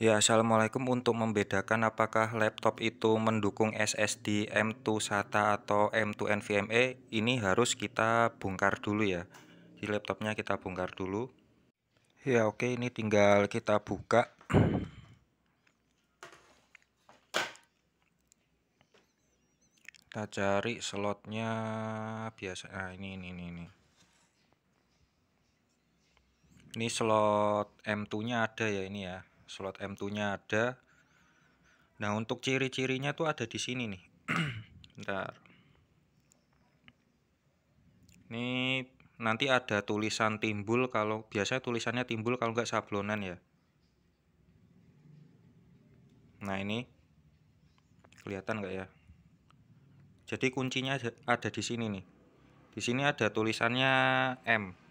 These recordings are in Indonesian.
Ya, assalamualaikum. Untuk membedakan apakah laptop itu mendukung SSD M2 SATA atau M2 NVMe, ini harus kita bongkar dulu ya. Di laptopnya kita bongkar dulu. Ya, oke, ini tinggal kita buka. Kita cari slotnya biasa. Nah, ini. Ini slot M2-nya ada ya, ini ya. Slot M2-nya ada. Nah, untuk ciri-cirinya tuh ada di sini nih. Bentar. Ini nanti ada tulisan timbul, kalau biasanya tulisannya timbul kalau nggak sablonan ya. Nah, ini kelihatan nggak ya? Jadi kuncinya ada di sini nih. Di sini ada tulisannya M.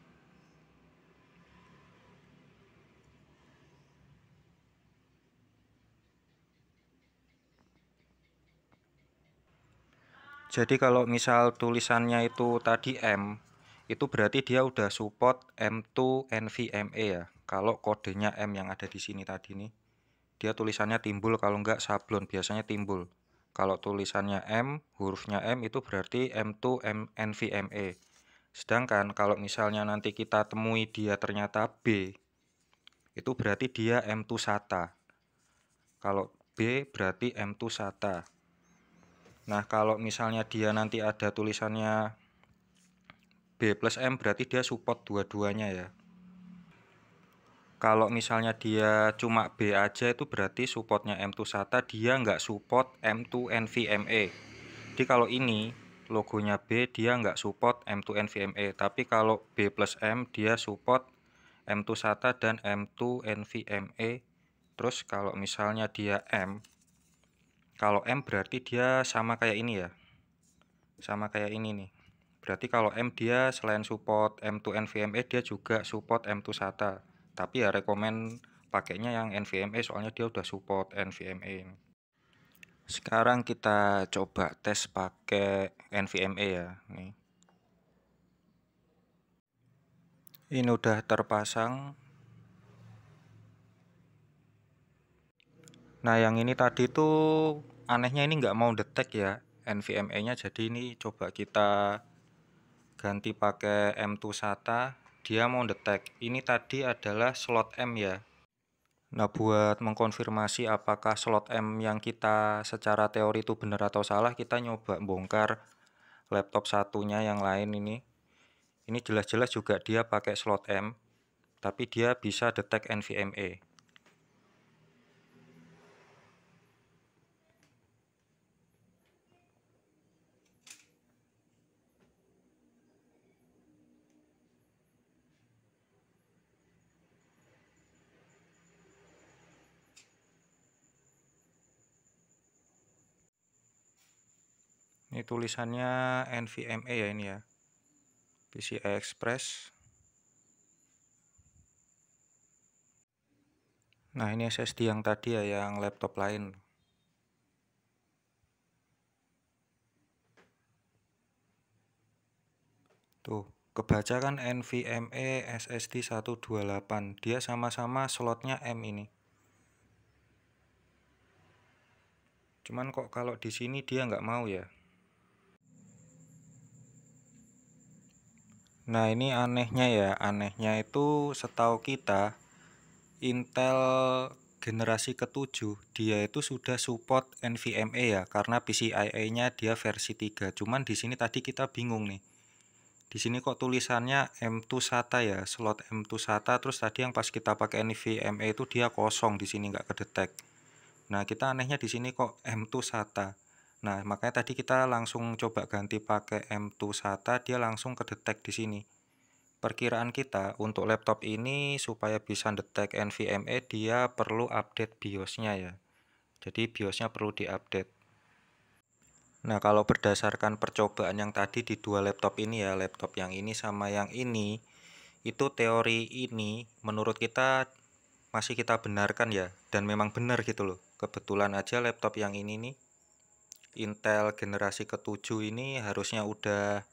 Jadi kalau misal tulisannya itu tadi M, itu berarti dia udah support M2 NVMe ya. Kalau kodenya M yang ada di sini tadi nih, dia tulisannya timbul, kalau nggak sablon biasanya timbul. Kalau tulisannya M, hurufnya M, itu berarti M2 NVMe. Sedangkan kalau misalnya nanti kita temui dia ternyata B, itu berarti dia M2 SATA. Kalau B berarti M2 SATA. Nah, kalau misalnya dia nanti ada tulisannya B plus M, berarti dia support dua-duanya ya. Kalau misalnya dia cuma B aja, itu berarti supportnya M2 SATA, dia nggak support M2 NVMe. Jadi kalau ini logonya B, dia nggak support M2 NVMe. Tapi kalau B plus M, dia support M2 SATA dan M2 NVMe. Terus kalau misalnya dia M, kalau M berarti dia sama kayak ini ya. Sama kayak ini nih. Berarti kalau M dia selain support M2 NVMe, dia juga support M2 SATA. Tapi ya rekomen pakainya yang NVMe, soalnya dia udah support NVMe. Sekarang kita coba tes pakai NVMe ya. Nih. Ini udah terpasang. Nah, yang ini tadi tuh anehnya ini nggak mau detect ya NVMe-nya. Jadi ini coba kita ganti pakai M2 SATA. Dia mau detect. Ini tadi adalah slot M ya. Nah, buat mengkonfirmasi apakah slot M yang kita secara teori itu benar atau salah, kita nyoba bongkar laptop satunya yang lain ini. Ini jelas-jelas juga dia pakai slot M, tapi dia bisa detect NVMe. Ini tulisannya NVMe ya ini ya. PCI Express. Nah, ini SSD yang tadi ya, yang laptop lain. Tuh, kebaca kan NVMe SSD 128. Dia sama-sama slotnya M ini. Cuman kok kalau di sini dia nggak mau ya. Nah, ini anehnya ya. Anehnya itu setahu kita Intel generasi ke-7 dia itu sudah support NVMe ya, karena PCIe-nya dia versi 3. Cuman di sini tadi kita bingung nih. Di sini kok tulisannya M2 SATA ya, slot M2 SATA, terus tadi yang pas kita pakai NVMe itu dia kosong, di sini nggak kedetek. Nah, kita anehnya di sini kok M2 SATA. Nah, makanya tadi kita langsung coba ganti pakai M2 SATA, dia langsung kedetek di sini. Perkiraan kita untuk laptop ini supaya bisa detect NVMe, dia perlu update BIOS-nya ya. Jadi BIOS-nya perlu diupdate. Nah, kalau berdasarkan percobaan yang tadi di dua laptop ini ya, laptop yang ini sama yang ini, itu teori ini menurut kita masih kita benarkan ya, dan memang benar gitu loh. Kebetulan aja laptop yang ini nih, Intel generasi ke-7 ini harusnya udah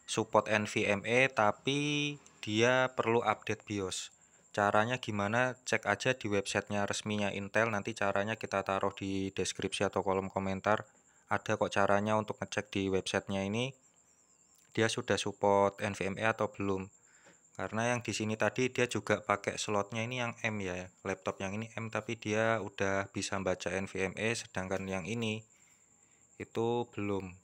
support NVMe, tapi dia perlu update BIOS. Caranya gimana? Cek aja di websitenya resminya Intel, nanti caranya kita taruh di deskripsi atau kolom komentar. Ada kok caranya untuk ngecek di websitenya ini dia sudah support NVMe atau belum. Karena yang di sini tadi dia juga pakai slotnya ini yang M ya, laptop yang ini M tapi dia udah bisa baca NVMe, sedangkan yang ini itu belum.